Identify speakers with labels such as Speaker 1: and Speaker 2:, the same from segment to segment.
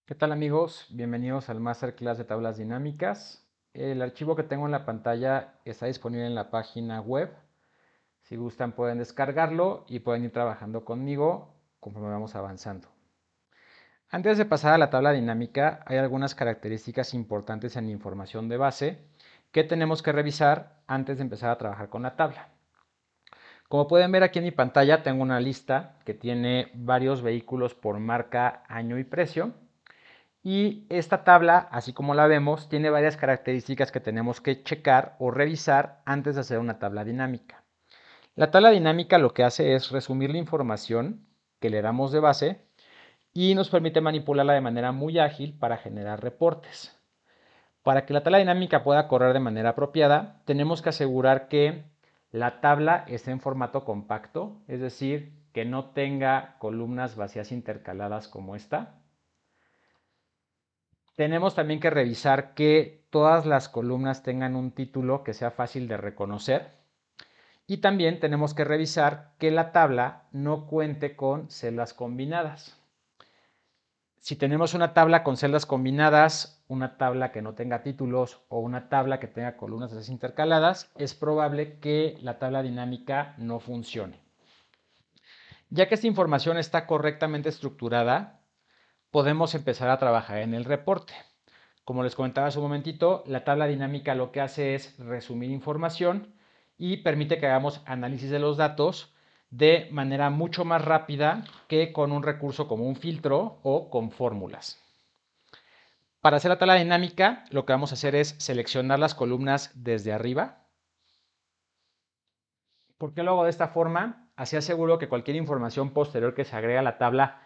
Speaker 1: ¿Qué tal amigos? Bienvenidos al Masterclass de tablas dinámicas. El archivo que tengo en la pantalla está disponible en la página web. Si gustan pueden descargarlo y pueden ir trabajando conmigo conforme vamos avanzando. Antes de pasar a la tabla dinámica, hay algunas características importantes en la información de base que tenemos que revisar antes de empezar a trabajar con la tabla. Como pueden ver aquí en mi pantalla, tengo una lista que tiene varios vehículos por marca, año y precio. Y esta tabla, así como la vemos, tiene varias características que tenemos que checar o revisar antes de hacer una tabla dinámica. La tabla dinámica lo que hace es resumir la información que le damos de base y nos permite manipularla de manera muy ágil para generar reportes. Para que la tabla dinámica pueda correr de manera apropiada, tenemos que asegurar que la tabla esté en formato compacto, es decir, que no tenga columnas vacías intercaladas como esta. Tenemos también que revisar que todas las columnas tengan un título que sea fácil de reconocer. Y también tenemos que revisar que la tabla no cuente con celdas combinadas. Si tenemos una tabla con celdas combinadas, una tabla que no tenga títulos o una tabla que tenga columnas intercaladas, es probable que la tabla dinámica no funcione. Ya que esta información está correctamente estructurada, podemos empezar a trabajar en el reporte. Como les comentaba hace un momentito, la tabla dinámica lo que hace es resumir información y permite que hagamos análisis de los datos de manera mucho más rápida que con un recurso como un filtro o con fórmulas. Para hacer la tabla dinámica, lo que vamos a hacer es seleccionar las columnas desde arriba. ¿Por qué lo hago de esta forma? Así aseguro que cualquier información posterior que se agrega a la tabla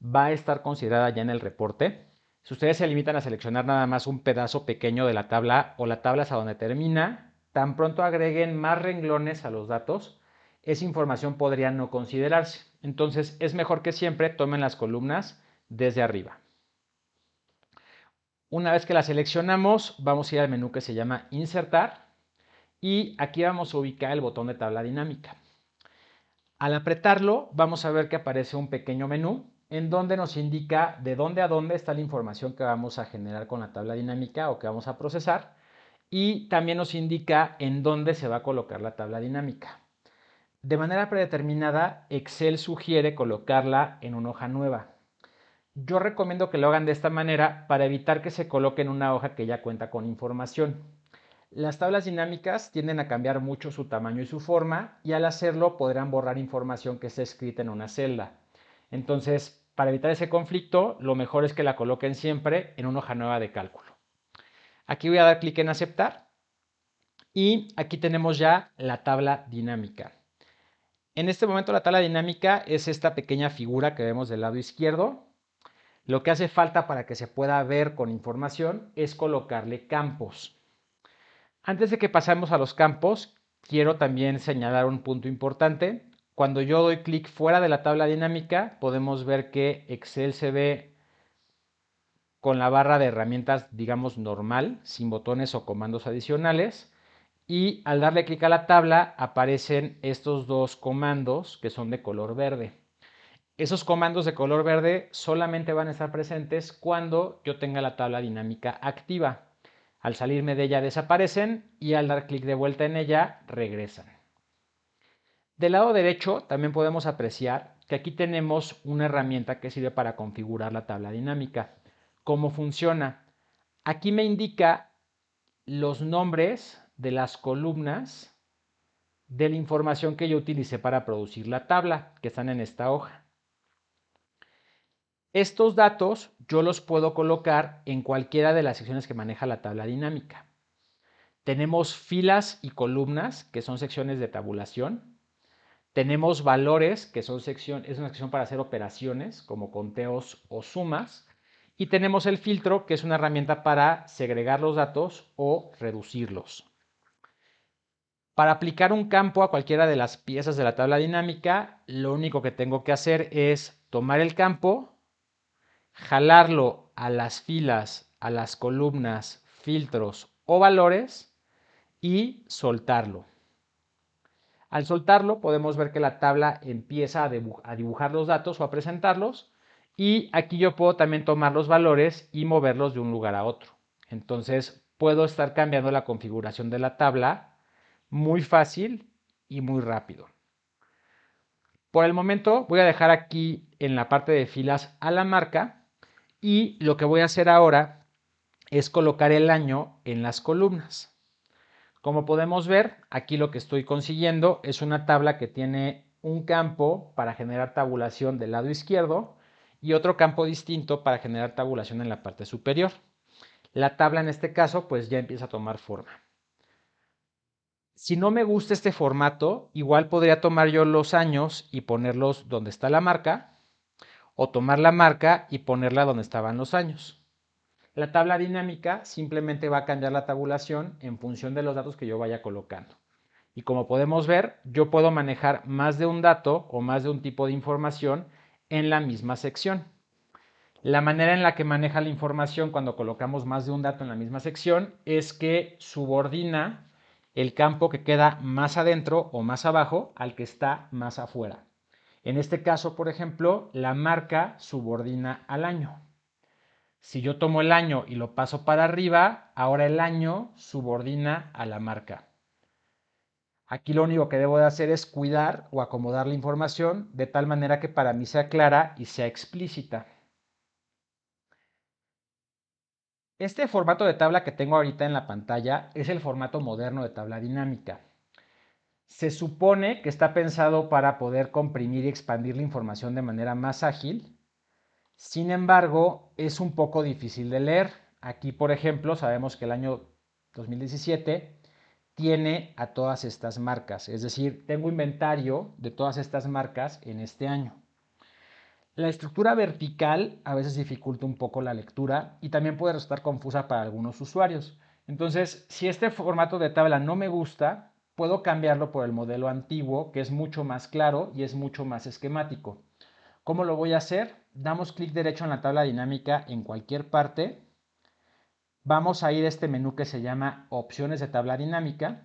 Speaker 1: va a estar considerada ya en el reporte. Si ustedes se limitan a seleccionar nada más un pedazo pequeño de la tabla o la tabla hasta donde termina, tan pronto agreguen más renglones a los datos, esa información podría no considerarse. Entonces es mejor que siempre tomen las columnas desde arriba. Una vez que la seleccionamos, vamos a ir al menú que se llama Insertar y aquí vamos a ubicar el botón de tabla dinámica. Al apretarlo, vamos a ver que aparece un pequeño menú en donde nos indica de dónde a dónde está la información que vamos a generar con la tabla dinámica o que vamos a procesar y también nos indica en dónde se va a colocar la tabla dinámica. De manera predeterminada, Excel sugiere colocarla en una hoja nueva. Yo recomiendo que lo hagan de esta manera para evitar que se coloque en una hoja que ya cuenta con información. Las tablas dinámicas tienden a cambiar mucho su tamaño y su forma y al hacerlo podrán borrar información que esté escrita en una celda. Entonces, para evitar ese conflicto, lo mejor es que la coloquen siempre en una hoja nueva de cálculo. Aquí voy a dar clic en aceptar y aquí tenemos ya la tabla dinámica. En este momento la tabla dinámica es esta pequeña figura que vemos del lado izquierdo. Lo que hace falta para que se pueda ver con información es colocarle campos. Antes de que pasemos a los campos, quiero también señalar un punto importante. Cuando yo doy clic fuera de la tabla dinámica, podemos ver que Excel se ve con la barra de herramientas, digamos, normal, sin botones o comandos adicionales. Y al darle clic a la tabla, aparecen estos dos comandos que son de color verde. Esos comandos de color verde solamente van a estar presentes cuando yo tenga la tabla dinámica activa. Al salirme de ella desaparecen y al dar clic de vuelta en ella regresan. Del lado derecho también podemos apreciar que aquí tenemos una herramienta que sirve para configurar la tabla dinámica. ¿Cómo funciona? Aquí me indica los nombres de las columnas de la información que yo utilicé para producir la tabla, que están en esta hoja. Estos datos yo los puedo colocar en cualquiera de las secciones que maneja la tabla dinámica. Tenemos filas y columnas, que son secciones de tabulación. Tenemos valores, que es una sección para hacer operaciones, como conteos o sumas. Y tenemos el filtro, que es una herramienta para segregar los datos o reducirlos. Para aplicar un campo a cualquiera de las piezas de la tabla dinámica, lo único que tengo que hacer es tomar el campo, jalarlo a las filas, a las columnas, filtros o valores y soltarlo. Al soltarlo podemos ver que la tabla empieza a dibujar los datos o a presentarlos Y aquí yo puedo también tomar los valores y moverlos de un lugar a otro. Entonces puedo estar cambiando la configuración de la tabla muy fácil y muy rápido. Por el momento voy a dejar aquí en la parte de filas a la marca y lo que voy a hacer ahora es colocar el año en las columnas. Como podemos ver, aquí lo que estoy consiguiendo es una tabla que tiene un campo para generar tabulación del lado izquierdo y otro campo distinto para generar tabulación en la parte superior. La tabla en este caso pues ya empieza a tomar forma. Si no me gusta este formato, igual podría tomar yo los años y ponerlos donde está la marca, o tomar la marca y ponerla donde estaban los años. La tabla dinámica simplemente va a cambiar la tabulación en función de los datos que yo vaya colocando. Y como podemos ver, yo puedo manejar más de un dato o más de un tipo de información en la misma sección. La manera en la que maneja la información cuando colocamos más de un dato en la misma sección es que subordina el campo que queda más adentro o más abajo al que está más afuera. En este caso, por ejemplo, la marca subordina al año. Si yo tomo el año y lo paso para arriba, ahora el año subordina a la marca. Aquí lo único que debo de hacer es cuidar o acomodar la información de tal manera que para mí sea clara y sea explícita. Este formato de tabla que tengo ahorita en la pantalla es el formato moderno de tabla dinámica. Se supone que está pensado para poder comprimir y expandir la información de manera más ágil. Sin embargo, es un poco difícil de leer. Aquí, por ejemplo, sabemos que el año 2017 tiene a todas estas marcas, es decir, tengo inventario de todas estas marcas en este año. La estructura vertical a veces dificulta un poco la lectura y también puede resultar confusa para algunos usuarios. Entonces, si este formato de tabla no me gusta, puedo cambiarlo por el modelo antiguo, que es mucho más claro y es mucho más esquemático. ¿Cómo lo voy a hacer? Damos clic derecho en la tabla dinámica en cualquier parte. Vamos a ir a este menú que se llama Opciones de tabla dinámica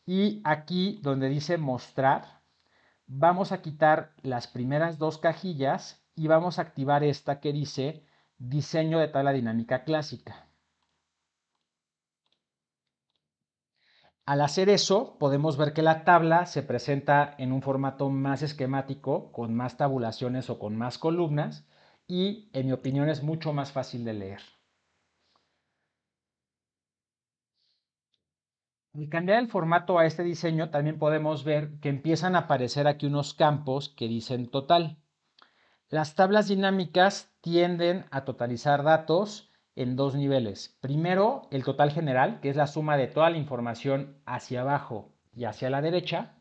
Speaker 1: y aquí donde dice Mostrar, vamos a quitar las primeras dos cajillas y vamos a activar esta que dice Diseño de tabla dinámica clásica. Al hacer eso, podemos ver que la tabla se presenta en un formato más esquemático, con más tabulaciones o con más columnas, y en mi opinión es mucho más fácil de leer. Al cambiar el formato a este diseño, también podemos ver que empiezan a aparecer aquí unos campos que dicen total. Las tablas dinámicas tienden a totalizar datos en dos niveles. Primero, el total general, que es la suma de toda la información hacia abajo y hacia la derecha.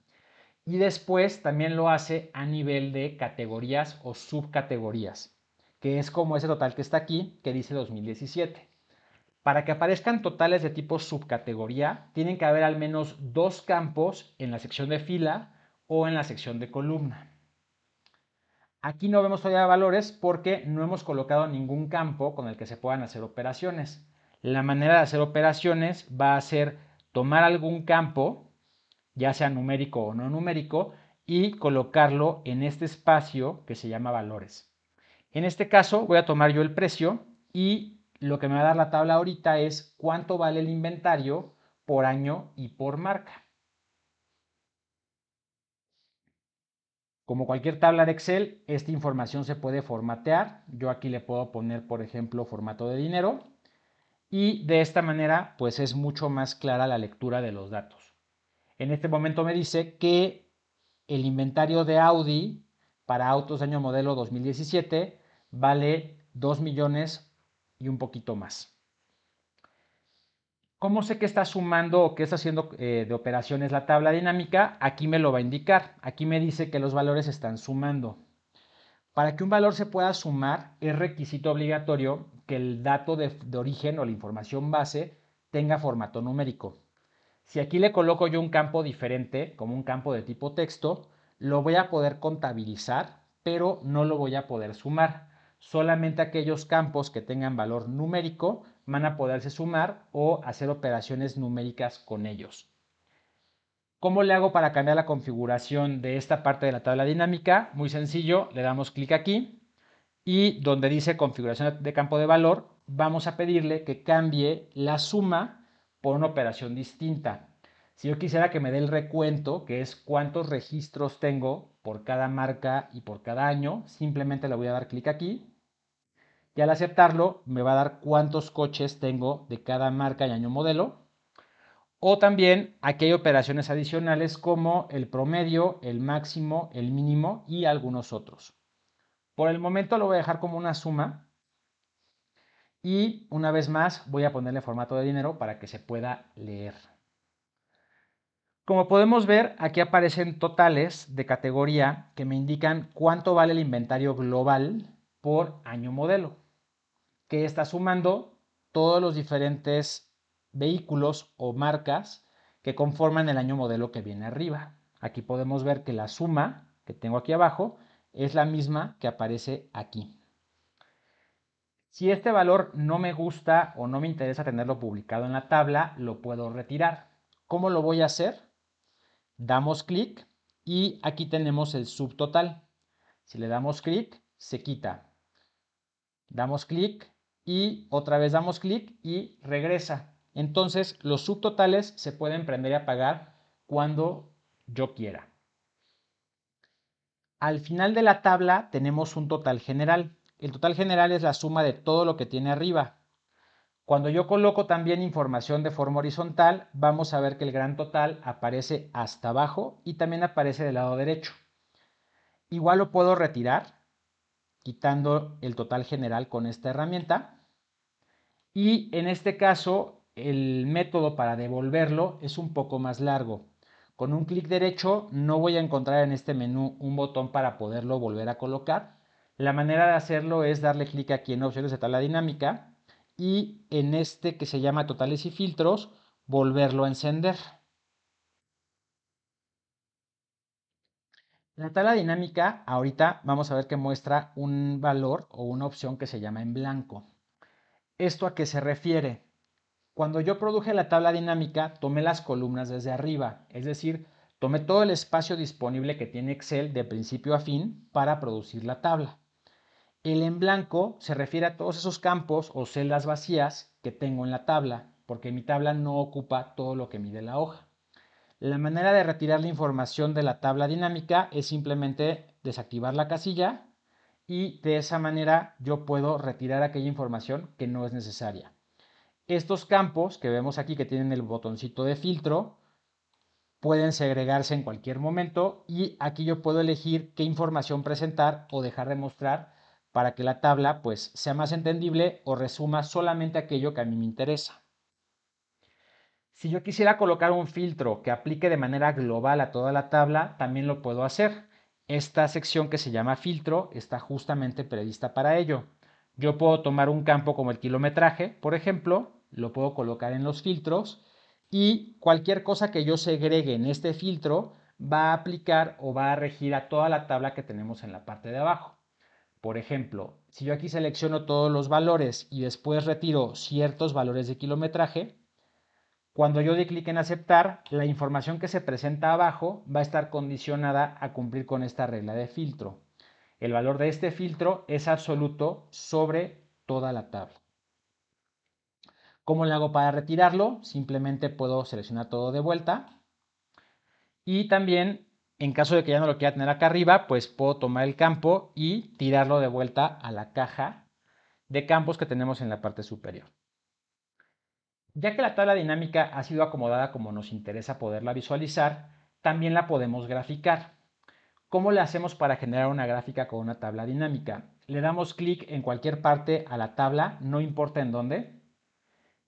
Speaker 1: Y después también lo hace a nivel de categorías o subcategorías, que es como ese total que está aquí, que dice 2017. Para que aparezcan totales de tipo subcategoría, tienen que haber al menos dos campos en la sección de fila o en la sección de columna. Aquí no vemos todavía valores porque no hemos colocado ningún campo con el que se puedan hacer operaciones. La manera de hacer operaciones va a ser tomar algún campo, ya sea numérico o no numérico, y colocarlo en este espacio que se llama valores. En este caso voy a tomar yo el precio y lo que me va a dar la tabla ahorita es cuánto vale el inventario por año y por marca. Como cualquier tabla de Excel, esta información se puede formatear. Yo aquí le puedo poner, por ejemplo, formato de dinero y de esta manera pues es mucho más clara la lectura de los datos. En este momento me dice que el inventario de Audi para autos de año modelo 2017 vale 2 millones y un poquito más. ¿Cómo sé que está sumando o que está haciendo de operaciones la tabla dinámica? Aquí me lo va a indicar. Aquí me dice que los valores están sumando. Para que un valor se pueda sumar, es requisito obligatorio que el dato de origen o la información base tenga formato numérico. Si aquí le coloco yo un campo diferente, como un campo de tipo texto, lo voy a poder contabilizar, pero no lo voy a poder sumar. Solamente aquellos campos que tengan valor numérico van a poderse sumar o hacer operaciones numéricas con ellos. ¿Cómo le hago para cambiar la configuración de esta parte de la tabla dinámica? Muy sencillo, le damos clic aquí y donde dice configuración de campo de valor, vamos a pedirle que cambie la suma por una operación distinta. Si yo quisiera que me dé el recuento, que es cuántos registros tengo por cada marca y por cada año, simplemente le voy a dar clic aquí y al aceptarlo me va a dar cuántos coches tengo de cada marca y año modelo. O también aquí hay operaciones adicionales como el promedio, el máximo, el mínimo y algunos otros. Por el momento lo voy a dejar como una suma y una vez más voy a ponerle formato de dinero para que se pueda leer. Como podemos ver, aquí aparecen totales de categoría que me indican cuánto vale el inventario global por año modelo, que está sumando todos los diferentes vehículos o marcas que conforman el año modelo que viene arriba. Aquí podemos ver que la suma que tengo aquí abajo es la misma que aparece aquí. Si este valor no me gusta o no me interesa tenerlo publicado en la tabla, lo puedo retirar. ¿Cómo lo voy a hacer? Damos clic y aquí tenemos el subtotal. Si le damos clic, se quita. Damos clic y otra vez damos clic y regresa. Entonces los subtotales se pueden prender y apagar cuando yo quiera. Al final de la tabla tenemos un total general. El total general es la suma de todo lo que tiene arriba. Cuando yo coloco también información de forma horizontal, vamos a ver que el gran total aparece hasta abajo y también aparece del lado derecho. Igual lo puedo retirar quitando el total general con esta herramienta. Y en este caso, el método para devolverlo es un poco más largo. Con un clic derecho no voy a encontrar en este menú un botón para poderlo volver a colocar. La manera de hacerlo es darle clic aquí en opciones de tabla dinámica y en este que se llama totales y filtros, volverlo a encender. La tabla dinámica ahorita vamos a ver que muestra un valor o una opción que se llama en blanco. ¿Esto a qué se refiere? Cuando yo produje la tabla dinámica, tomé las columnas desde arriba, es decir, tomé todo el espacio disponible que tiene Excel de principio a fin para producir la tabla. El en blanco se refiere a todos esos campos o celdas vacías que tengo en la tabla, porque mi tabla no ocupa todo lo que mide la hoja. La manera de retirar la información de la tabla dinámica es simplemente desactivar la casilla y de esa manera yo puedo retirar aquella información que no es necesaria. Estos campos que vemos aquí que tienen el botoncito de filtro pueden segregarse en cualquier momento y aquí yo puedo elegir qué información presentar o dejar de mostrar para que la tabla pues sea más entendible o resuma solamente aquello que a mí me interesa. Si yo quisiera colocar un filtro que aplique de manera global a toda la tabla, también lo puedo hacer. Esta sección que se llama filtro está justamente prevista para ello. Yo puedo tomar un campo como el kilometraje, por ejemplo, lo puedo colocar en los filtros y cualquier cosa que yo segregue en este filtro va a aplicar o va a regir a toda la tabla que tenemos en la parte de abajo. Por ejemplo, si yo aquí selecciono todos los valores y después retiro ciertos valores de kilometraje, cuando yo dé clic en aceptar, la información que se presenta abajo va a estar condicionada a cumplir con esta regla de filtro. El valor de este filtro es absoluto sobre toda la tabla. ¿Cómo le hago para retirarlo? Simplemente puedo seleccionar todo de vuelta y también en caso de que ya no lo quiera tener acá arriba, pues puedo tomar el campo y tirarlo de vuelta a la caja de campos que tenemos en la parte superior. Ya que la tabla dinámica ha sido acomodada como nos interesa poderla visualizar, también la podemos graficar. ¿Cómo le hacemos para generar una gráfica con una tabla dinámica? Le damos clic en cualquier parte a la tabla, no importa en dónde.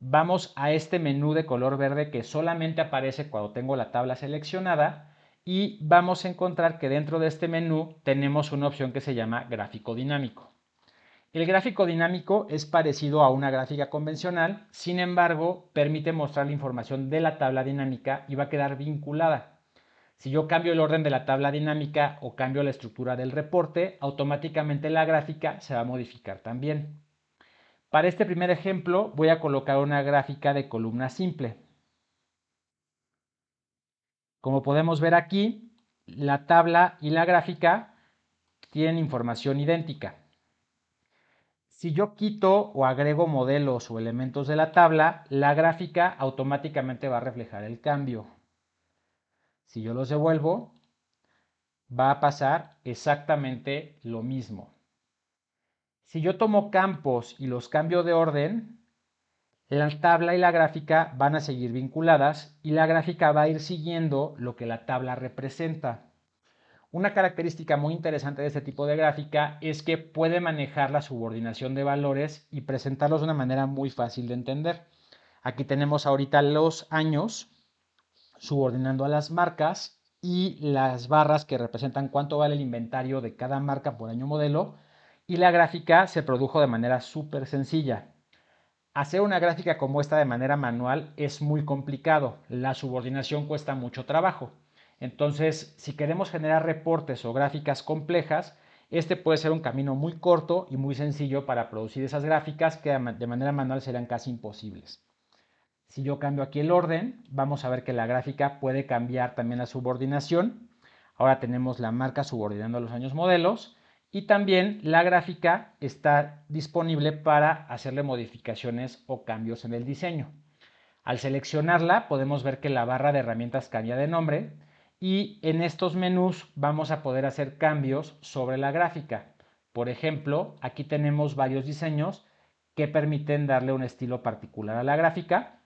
Speaker 1: Vamos a este menú de color verde que solamente aparece cuando tengo la tabla seleccionada y vamos a encontrar que dentro de este menú tenemos una opción que se llama gráfico dinámico. El gráfico dinámico es parecido a una gráfica convencional, sin embargo, permite mostrar la información de la tabla dinámica y va a quedar vinculada. Si yo cambio el orden de la tabla dinámica o cambio la estructura del reporte, automáticamente la gráfica se va a modificar también. Para este primer ejemplo voy a colocar una gráfica de columna simple. Como podemos ver aquí, la tabla y la gráfica tienen información idéntica. Si yo quito o agrego modelos o elementos de la tabla, la gráfica automáticamente va a reflejar el cambio. Si yo los devuelvo, va a pasar exactamente lo mismo. Si yo tomo campos y los cambio de orden, la tabla y la gráfica van a seguir vinculadas y la gráfica va a ir siguiendo lo que la tabla representa. Una característica muy interesante de este tipo de gráfica es que puede manejar la subordinación de valores y presentarlos de una manera muy fácil de entender. Aquí tenemos ahorita los años subordinando a las marcas y las barras que representan cuánto vale el inventario de cada marca por año modelo, y la gráfica se produjo de manera súper sencilla. Hacer una gráfica como esta de manera manual es muy complicado, la subordinación cuesta mucho trabajo. Entonces, si queremos generar reportes o gráficas complejas, este puede ser un camino muy corto y muy sencillo para producir esas gráficas que de manera manual serían casi imposibles. Si yo cambio aquí el orden, vamos a ver que la gráfica puede cambiar también la subordinación. Ahora tenemos la marca subordinando a los años modelos y también la gráfica está disponible para hacerle modificaciones o cambios en el diseño. Al seleccionarla podemos ver que la barra de herramientas cambia de nombre y en estos menús vamos a poder hacer cambios sobre la gráfica. Por ejemplo, aquí tenemos varios diseños que permiten darle un estilo particular a la gráfica.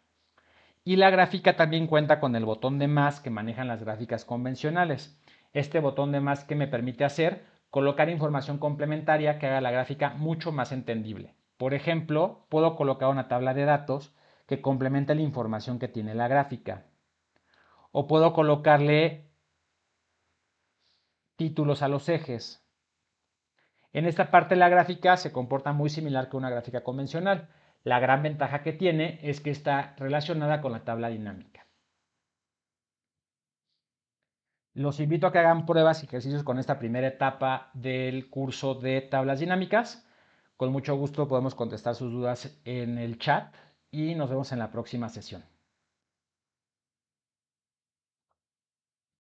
Speaker 1: Y la gráfica también cuenta con el botón de más que manejan las gráficas convencionales. Este botón de más que me permite hacer colocar información complementaria que haga la gráfica mucho más entendible. Por ejemplo, puedo colocar una tabla de datos que complemente la información que tiene la gráfica. O puedo colocarle títulos a los ejes. En esta parte la gráfica se comporta muy similar que una gráfica convencional. La gran ventaja que tiene es que está relacionada con la tabla dinámica. Los invito a que hagan pruebas y ejercicios con esta primera etapa del curso de tablas dinámicas. Con mucho gusto podemos contestar sus dudas en el chat y nos vemos en la próxima sesión.